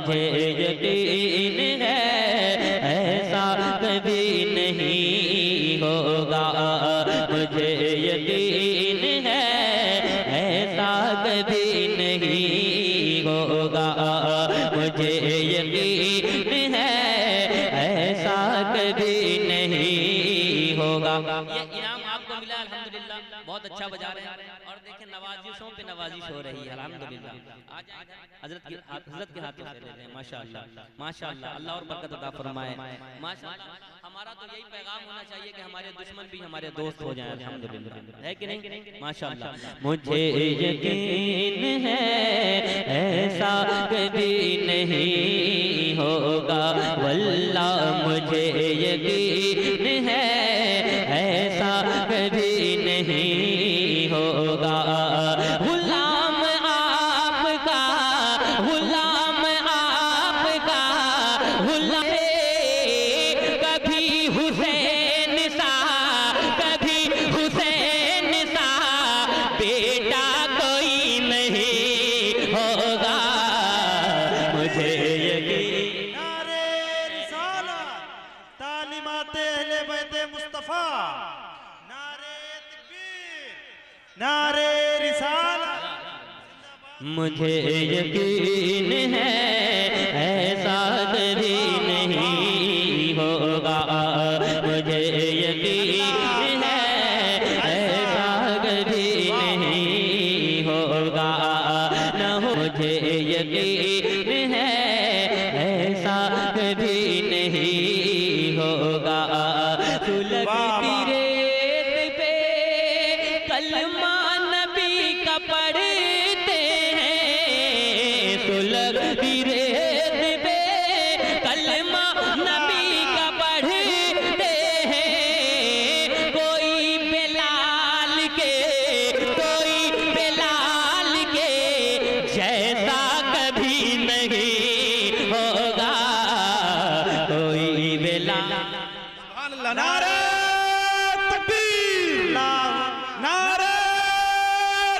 मुझे यकीन है ऐसा कभी नहीं होगा, मुझे यकीन है ऐसा कभी नहीं होगा, मुझे यकीन है ऐसा कभी नहीं होगा। ये इनाम आपको मिला अल्हम्दुलिल्लाह, बहुत अच्छा बजा रहे हैं। और देखें नवाजिशों पे नवाजिश हो रही है अल्हम्दुलिल्लाह। आज हजरत के हाथों से ले लें। माशाअल्लाह माशाअल्लाह, अल्लाह और बरकत अता फरमाए। माशाअल्लाह, हमारा तो यही पैगाम होना चाहिए कि हमारे दुश्मन भी हमारे दोस्त हो जाएं अल्हम्दुलिल्लाह, है कि नहीं? माशाअल्लाह। मुझे यकीन है ऐसा कभी नहीं होगा, वल्लाह मुझे यकीन है ऐसा कभी नहीं होगा। गुलाम आपका, गुलाम आपका, गुलाम कभी हुसैन सा, कभी हुसैन सा बेटा कोई नहीं होगा, मुझे यकीन। नारे रिसालत, तालीमाते अहले बैत मुस्तफा, नारे तकबीर, नारे रिसालत। मुझे यकीन है ऐसा कभी नहीं होगा, मुझे यकीन है ऐसा कभी नहीं होगा, न हो मुझे यकीन है ऐसा कभी नहीं होगा। सुलगती रेत पे कलमा नबी का पढ़ते हैं, सुलगती रेत पे कलमा नबी का पढ़ते हैं। कोई बिलाल के, कोई बिलाल के जैसा कभी नहीं होगा, कोई बिलाल। नारे तकबीर, नारे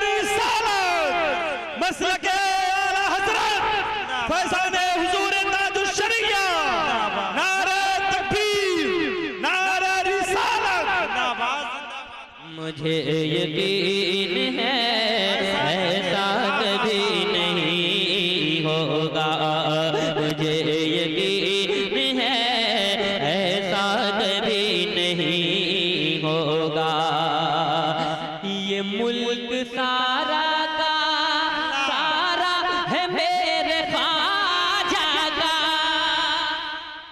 रिसालत, मसलके आला हज़रत फैज़ान हुज़ूर ताजुश शरिया, नारे तकबीर, नारे रिसालत। मुझे यकीन है ऐसा कभी नहीं होगा, मुझे यकीन है ऐसा कभी नहीं होगा। ये मुल्क सारा का सारा है मेरे ख्वाजा का,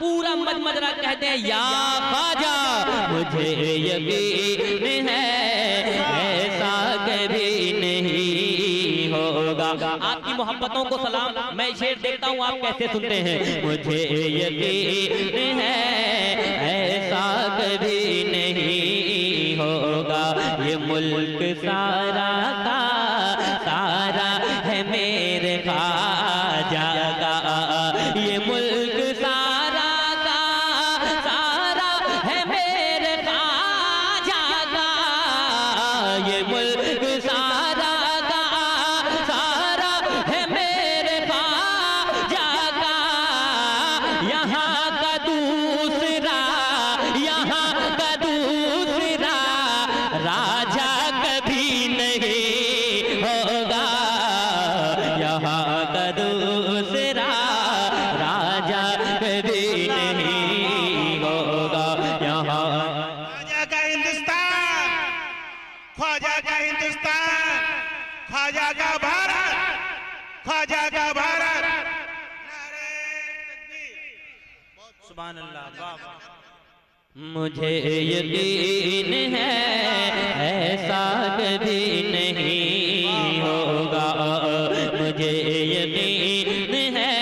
पूरा मजमजरा कहते हैं या ख्वाजा। मुझे यकीन है ऐसा कभी नहीं होगा। आपकी मोहब्बतों को सलाम, मैं शेर देखता हूँ आप कैसे सुनते हैं। मुझे यकीन है ऐसा कभी नहीं होगा, ये मुल्क सारा का सारा है मेरे ख्वाजा का, ये मुल्क सारा का सारा है मेरे ख्वाजा का, ये मुल्क सारा का सारा है मेरे ख्वाजा का। यहाँ का दूसरा, यहाँ का दूसरा राजा कभी नहीं होगा, यहाँ का दूसरा राजा कभी नहीं होगा। यहाँ ख्वाजा का हिंदुस्तान, ख्वाजा का हिंदुस्तान, ख्वाजा का भारत, ख्वाजा का भारत। नारे तकबीर, सुभान अल्लाह, वाह वाह। मुझे यकीन है ऐसा कभी नहीं होगा, मुझे यकीन है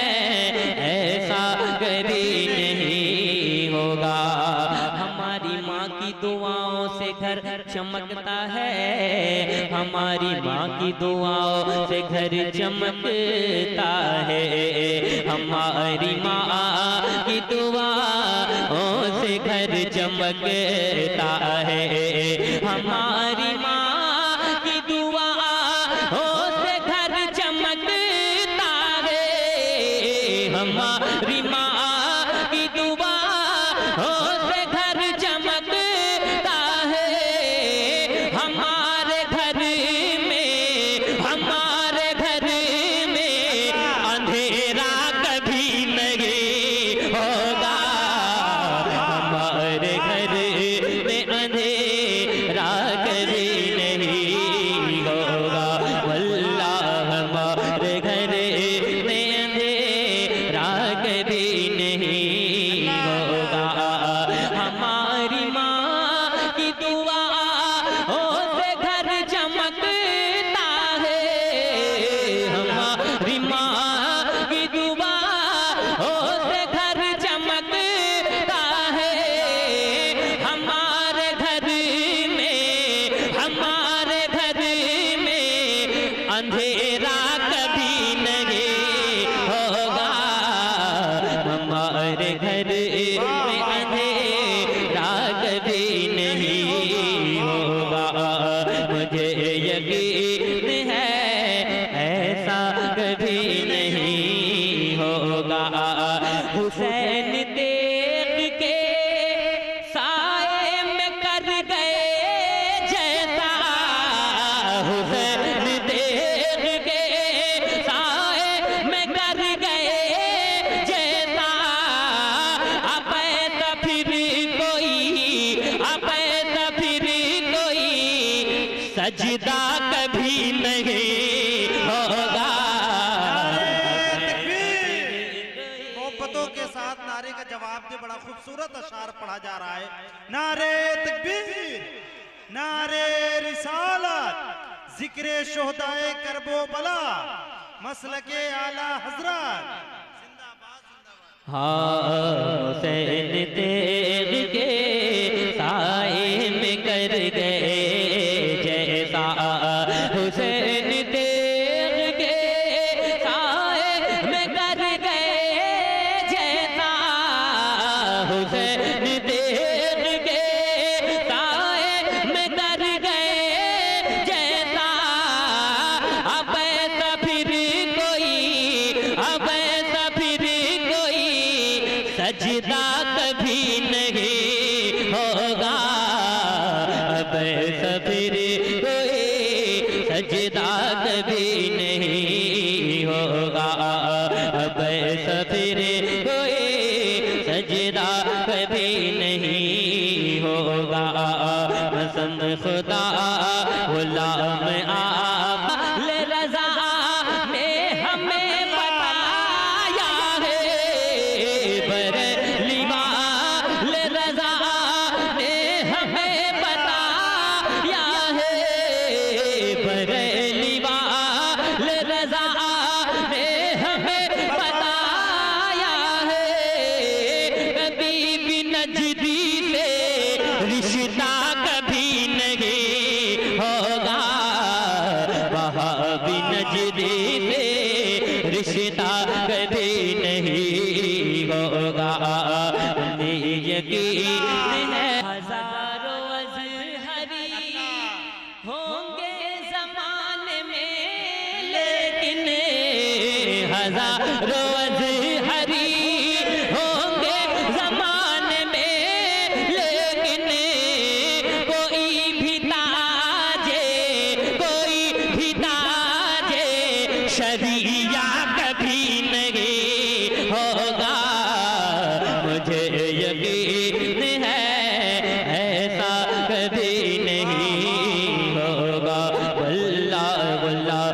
ऐसा कभी नहीं होगा। हमारी माँ की दुआओं से घर चमकता है, हमारी माँ की दुआओं से घर चमकता है, हमारी माँ की दुआओं से घर चमकता है, हमारी माँ की दुआओं से घर चमकता है, हमारी माँ की दुआ से घर चमकता है। हमारे घर में अंधेरा कभी नहीं होगा। हमारे घर में अंधेरा कभी नहीं होगा। वल्लाह हमारे घर में अंधेरा कभी नहीं होगा। हमारी माँ की दुआ से घर चमकता है। हमारी माँ की दुआ से घर चमकता है। हमारे घर में अंधेरा कभी नहीं होगा। हमारे घर में अंधेरा कभी नहीं होगा। मुझे यकीन है ऐसा कभी नहीं होगा। हुसैन देख के साए में कर गए जैसा। हुसैन देख के साए में कर गए जैसा। अब ऐसा फिर कोई सजदा कभी नहीं होगा। मोहब्बतों के साथ नारे का जवाब दे। बड़ा खूबसूरत अशार पढ़ा जा रहा है। नारे तकबीर, नारे रिसालत, जिक्रे शोहदाए करबो बला, मसलके आला हजरत। हुसैन देख के साए में कर गए जैसा। हुसैन देख के साए में कर गए जैसा। हुसैन देख के साए में कर गए जैसा। अब ऐसा फिर कोई सजदा कभी नहीं होगा। अब ऐसा फिर कोई सजदा कभी नहीं होगा। अब ऐसा फिर कोई सजदा कभी नहीं होगा। पसंद खुदा गुलाम आप रज़ा ने हमें बताया है। बरेली वाले रज़ा ने हमें बताया है। बरेली वाले रज़ा ने हमें बताया है। कभी भी नजदी से रिश्ता कभी नहीं होगा। वहाँ भी नजदी से रिश्ता कभी नहीं होगा। यकीन है हजारों अज़हरी होंगे ज़माने में, लेकिन हजारों अज़हरी होंगे ज़माने में, लेकिन कोई भी ताजे शरिया कभी नहीं होगा। मुझे यकीन है ऐसा कभी नहीं होगा। वल्लाह वल्लाह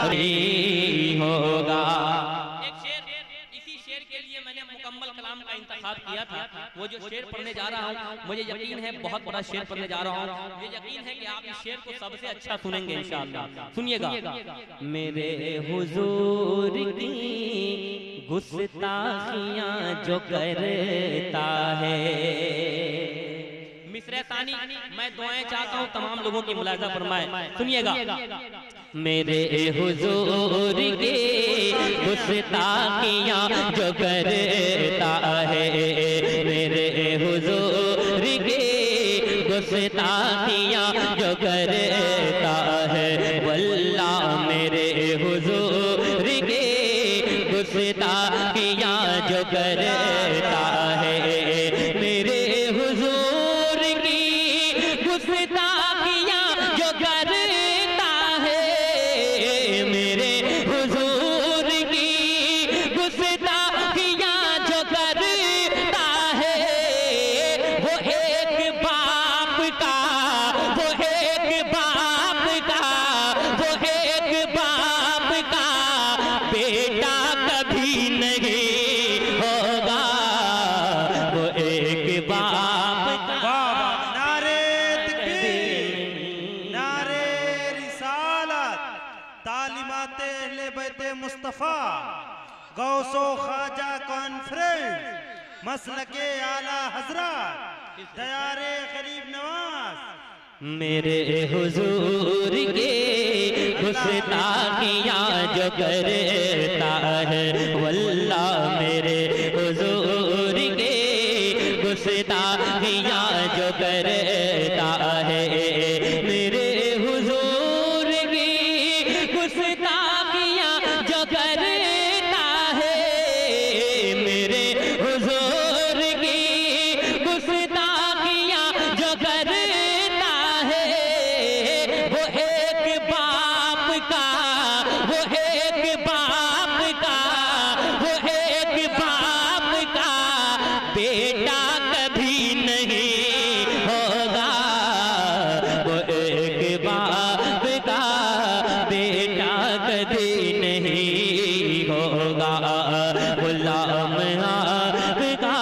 नहीं होगा। एक शेर, इसी शेर के लिए मैंने मुकम्मल कलाम का इंतखाब किया था। वो जो शेर पढ़ने जा रहा हूँ, मुझे यकीन है बहुत बड़ा शेर पढ़ने जा रहा हूँ। मुझे यकीन है कि आप इस शेर को सबसे अच्छा सुनेंगे इंशाअल्लाह। सुनिएगा। मेरे हुजूर की गुस्ताखियां जो करता है। मिसरे तानी मैं दुआएं चाहता हूँ तमाम लोगों की मुलाज़ा फरमाए। सुनिएगा। मेरे हुजूर की गुस्ताखियां जो करता है। मेरे हुजूर की गुस्ताखियां जो करता है। वल्लाह मेरे हुजूर की गुस्ताखियां जो करता है, मेरे हुजूर की गुस्ताखियां जो करता है, मेरे हुजूर की गुस्ताखियां जो करता है, वो एक बाप का, वो एक बाप का, वो एक बाप का बेटा कभी नहीं होगा, वो एक बाप का। नारे तकबीर, नारे रिसालत, तालीमाते अहले बैते मुस्तफ़ा, गौसो ख्वाजा कॉन्फ्रेंस, मसलके आला हजरत, दयारे गरीब नवाज। मेरे हुजूर के गुस्ताखियां जो करता है, वल्लाह मेरे हुजूर के गुस्ताखियां जो करता है, मेरे हुजूर की गुस्ताखियां जो करता है, मेरे हुजूर की गुस्ताखियां जो करता है, वो एक बाप का, वो एक बाप का, वो एक बाप का बेटा कभी नहीं होगा, वो एक बाप का बेटा कभी नहीं होगा, गुलाम आपका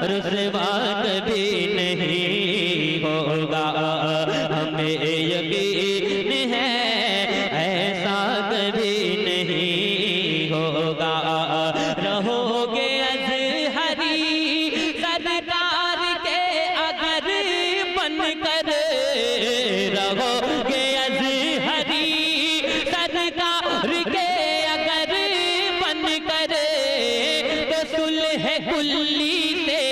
रुसवा कभी नहीं होगा, हमें यकीन है ऐसा कभी नहीं होगा। रहोगे अज़हरी सरकार के अगर बनकर, रहोगे अज़हरी सरकार के अगर बनकर, तो सुलह कुल्ली से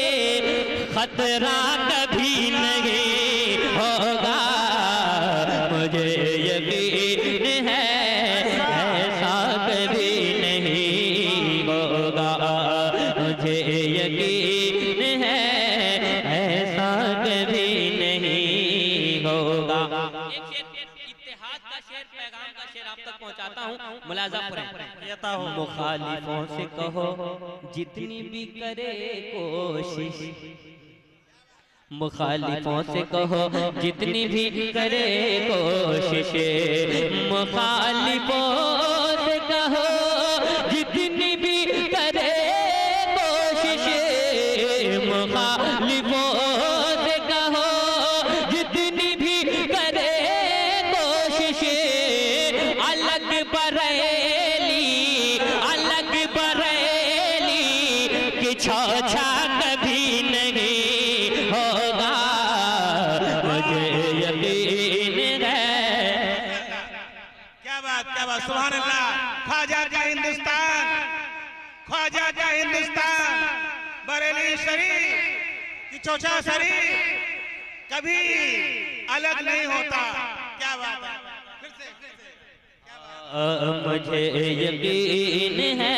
खतरा कभी नहीं होगा, मुझे यकीन है ऐसा कभी नहीं होगा, मुझे यकीन है ऐसा कभी नहीं होगा। एक शेर, इत्तेहाद का शेर, पैगाम का शेर आप तक पहुंचाता हूं, मुलाजा पढ़ें। मुखालिफों से कहो जितनी भी करे कोशिश, मुखालिफों से कहो जितनी भी करे कोशिश, मुखालिफों से कहो जितनी भी करे कोशिश, मुखालिफों से कहो जितनी भी करे कोशिश, अलग बरेली, अलग बरेली की छोछा कभी नहीं होगा, मुझे यकीन है। क्या बात, क्या बात, सुभान अल्लाह। ख्वाजा का हिंदुस्तान, ख्वाजा का हिंदुस्तान, बरेली शरीफ की चौचा शरीफ कभी अलग नहीं होता। क्या बात है, फिर से क्या बात है? मुझे यकीन है